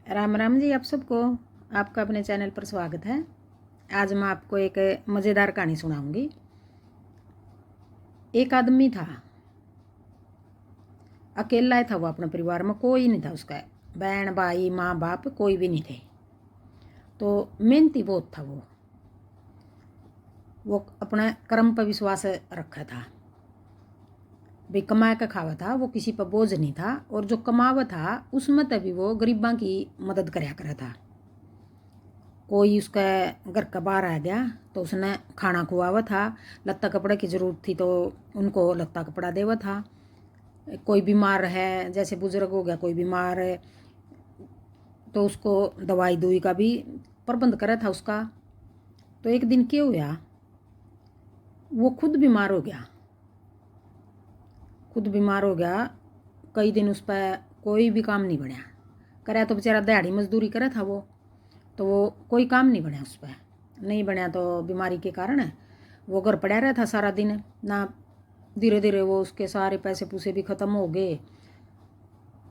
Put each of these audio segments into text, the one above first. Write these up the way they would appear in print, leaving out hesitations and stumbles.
राम राम जी आप सबको। आपका अपने चैनल पर स्वागत है। आज मैं आपको एक मज़ेदार कहानी सुनाऊंगी। एक आदमी था, अकेला ही था वो, अपने परिवार में कोई नहीं था उसका, बहन भाई माँ बाप कोई भी नहीं थे। तो मेहनती बहुत था वो अपने कर्म पर विश्वास रखा था। भाई कमा के खावा था वो, किसी पर बोझ नहीं था, और जो कमावा था उसमें तभी वो गरीबां की मदद कराया करा था। कोई उसका घर का बाहर आ गया तो उसने खाना खुआवा था, लत्ता कपड़े की ज़रूरत थी तो उनको लत्ता कपड़ा देवा था। कोई बीमार है, जैसे बुजुर्ग हो गया कोई बीमार है, तो उसको दवाई दुई का भी प्रबंध करा था उसका। तो एक दिन क्या हुआ, वो खुद बीमार हो गया। कई दिन उस पर कोई भी काम नहीं बनया। करा तो बेचारा दिहाड़ी मजदूरी करा था वो, तो वो कोई काम नहीं बनया उस पर, नहीं बनया। तो बीमारी के कारण वो घर पड़ा रहा था सारा दिन ना। धीरे धीरे वो उसके सारे पैसे पूसे भी ख़त्म हो गए।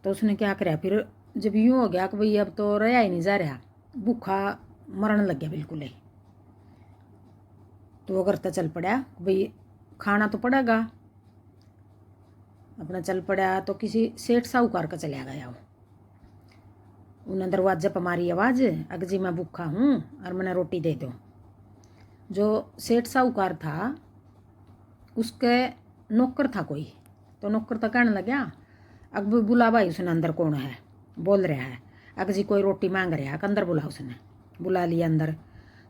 तो उसने क्या करा फिर, जब यूँ हो गया कि भाई अब तो रहा ही नहीं जा रहा, भूखा मरण लग गया बिल्कुल ही। तो वो करता चल पड़ा, भाई खाना तो पड़ेगा। अपना चल पड़ा तो किसी सेठ साहूकार का चला गया वो। उन्हें दरवाजे पर मारी आवाज़, अग जी मैं भूखा हूँ और मैंने रोटी दे दो। जो सेठ साहूकार था उसके नौकर था कोई, तो नौकर तो कहने लगा, अग बुला भाई उसने अंदर कौन है, बोल रहा है, अग जी कोई रोटी मांग रहा है, अंदर बुला। उसने बुला लिया अंदर।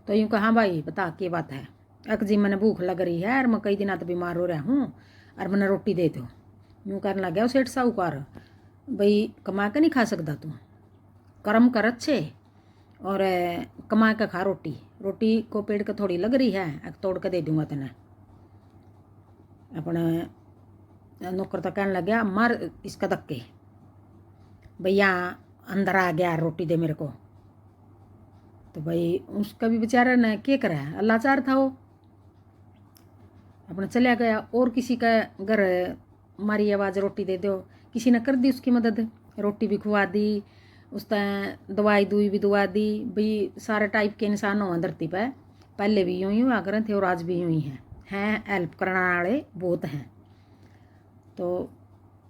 तो यूँ कहा, हाँ भाई बता क्या बात है। अग जी मैंने भूख लग रही है और मैं कई दिन तो बीमार हो रहा हूँ और मैंने रोटी दे दो। यूँ करने लग गया सेठ साहूकार, भाई कमा के नहीं खा सकता तू, कर्म कर अच्छे और कमा के खा रोटी। रोटी को पेड़ के थोड़ी लग रही है, तोड़ के दे दूंगा तेने। अपने नौकर तो कहने लग गया, मार इसका धक्के, भैया अंदर आ गया रोटी दे मेरे को। तो भाई उसका भी बेचारा ने क्या करा है, लाचार था वो, अपने चला गया। और किसी का घर मारी आवाज़ रोटी दे दो, किसी ने कर दी उसकी मदद, रोटी भी खुआ दी, उसने दवाई दुई भी दुआ दी। भाई सारे टाइप के इंसान हो धरती पर, पहले भी यूँ ही हुआ करते थे और आज भी यूँ ही हैं हेल्प करने वाले बहुत हैं। तो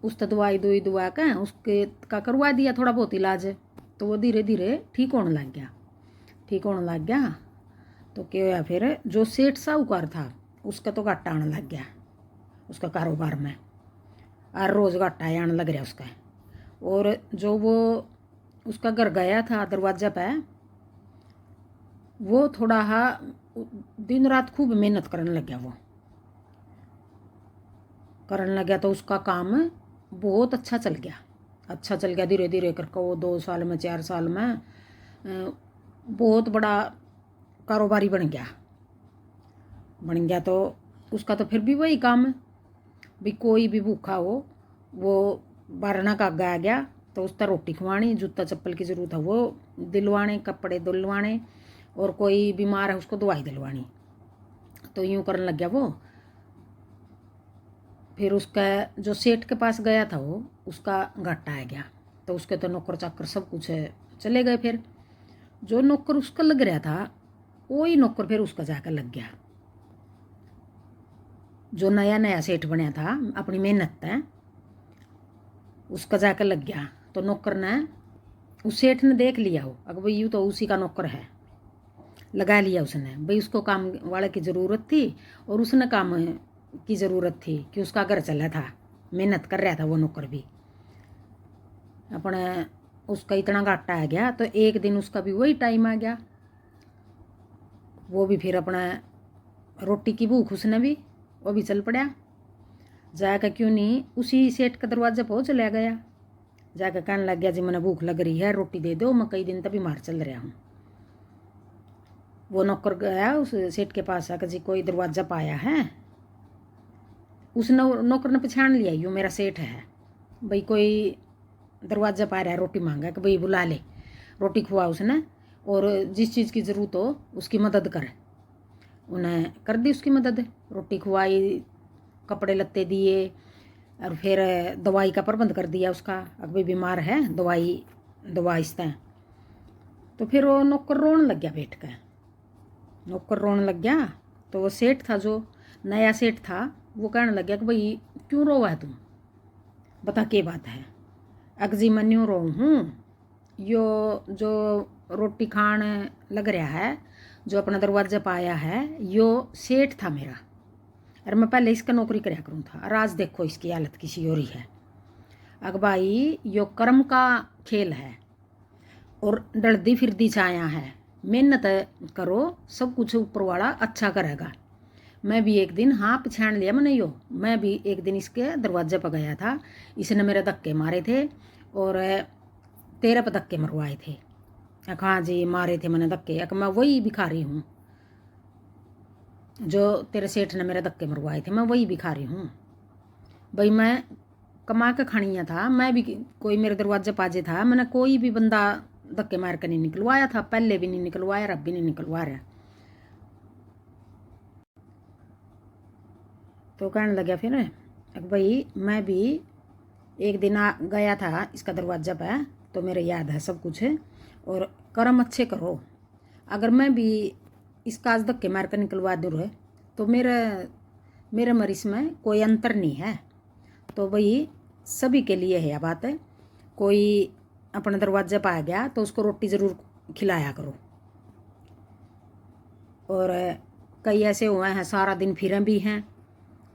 उसने दवाई दुई दुआ के उसके का करवा दिया थोड़ा बहुत इलाज। तो वो धीरे धीरे ठीक होने लग गया। तो क्या हुआ फिर, जो सेठ साहूकार था उसका तो घाटा आने लग गया उसका कारोबार में, और रोज़ घाटा आने लग रहा उसका। और जो वो उसका घर गया था दरवाजा पे, वो थोड़ा हा दिन रात खूब मेहनत करने लग गया। तो उसका काम बहुत अच्छा चल गया। धीरे धीरे करके वो 2 साल में 4 साल में बहुत बड़ा कारोबारी बन गया। तो उसका तो फिर भी वही काम है, भी कोई भी भूखा हो वो बारना का आगे आ गया तो उसका रोटी खुआनी, जूता चप्पल की ज़रूरत है वो दिलवाने, कपड़े दिलवाने, और कोई बीमार है उसको दवाई दिलवानी। तो यूँ करने लग गया वो। फिर उसका जो सेठ के पास गया था वो, उसका घाटा आ गया। तो उसके तो नौकर चाकर सब कुछ चले गए। फिर जो नौकर उसका लग रहा था वही नौकर फिर उसका जाकर लग गया। जो नया नया सेठ बनया था अपनी मेहनत है, उसका जाकर लग गया। तो नौकर ने, उस सेठ ने देख लिया हो, अगर भाई यूँ तो उसी का नौकर है, लगा लिया उसने। भाई उसको काम वाले की ज़रूरत थी और उसने काम की ज़रूरत थी कि उसका घर चला था, मेहनत कर रहा था वो नौकर भी। अपने उसका इतना घाटा आ गया तो एक दिन उसका भी वही टाइम आ गया। वो भी फिर अपना रोटी की भूख उसने भी, वो भी चल पड़ा। जाकर क्यों नहीं उसी सेठ का दरवाजा पहुँच चला गया। जाकर कहने लग गया, जी मैंने भूख लग रही है रोटी दे दो, मैं कई दिन तक बीमार चल रहा हूँ। वो नौकर गया उस सेठ के पास, आकर जी कोई दरवाजा पाया है। उस नौकर ने पहचान लिया, यूँ मेरा सेठ है, भाई कोई दरवाजा पा रहा है, रोटी मांगा कि भाई बुला ले, रोटी खुआ उसने, और जिस चीज़ की ज़रूरत हो उसकी मदद करे। उन्हें कर दी उसकी मदद, रोटी खुआई, कपड़े लत्ते दिए, और फिर दवाई का प्रबंध कर दिया उसका। अब भाई बीमार है, दवाई दवा इसता तो फिर वो नौकर रोने लग गया बैठ कर। नौकर रोने लग गया तो वो सेठ था, जो नया सेठ था, वो कहने लग गया कि भाई क्यों रोवा है तुम, बता क्या बात है। अगजी मैं न्यू रो हूँ, यो जो रोटी खान लग रहा है, जो अपना दरवाजा पाया है, यो सेठ था मेरा, और मैं पहले इसका नौकरी कराया करूँ था, और आज देखो इसकी हालत किसी और ही है। अग भाई यो कर्म का खेल है और डलदी फिरदी छाया है, मेहनत करो, सब कुछ ऊपर वाला अच्छा करेगा। मैं भी एक दिन, हाँ पछाण लिया मैंने यो, मैं भी एक दिन इसके दरवाजे पर गया था, इसने मेरे धक्के मारे थे और 13 पे धक्के मरवाए थे। हाँ जी मारे थे मैंने धक्के, मैं वही भिखारी हूँ जो तेरे सेठ ने मेरे धक्के मरवाए थे, मैं वही भिखारी हूँ भाई। मैं कमा के खानिया था, मैं भी कोई मेरे दरवाजे पाजे था, मैंने कोई भी बंदा धक्के मार कर नहीं निकलवाया था, पहले भी नहीं निकलवाया, अब भी नहीं निकलवा रहा। तो कहने लगा फिर भाई मैं भी एक दिन गया था इसका दरवाजा पे, तो मेरे याद है सब कुछ, और कर्म अच्छे करो। अगर मैं भी इसका आज धक्के मार कर निकलवा दूँ रहे तो मेरे मरीज में कोई अंतर नहीं है। तो भाई सभी के लिए है यह बात है, कोई अपने दरवाजे पर आ गया तो उसको रोटी ज़रूर खिलाया करो। और कई ऐसे हुए हैं सारा दिन फिरें भी हैं,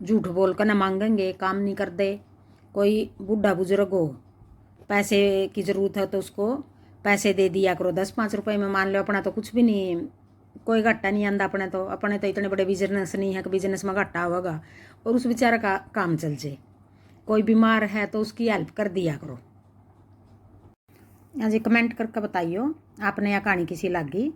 झूठ बोल कर न मांगेंगे, काम नहीं कर दे। कोई बूढ़ा बुजुर्ग हो, पैसे की ज़रूरत है तो उसको पैसे दे दिया करो, 10-5 रुपए में। मान लो अपना तो कुछ भी नहीं, कोई घाटा नहीं आंदा अपने तो इतने बड़े बिजनेस नहीं है कि बिजनेस में घाटा होगा और उस बेचारे का काम चल जाए। कोई बीमार है तो उसकी हेल्प कर दिया करो। हाँ जी, कमेंट करके बताइयो आपने यह कहानी किसी लगी।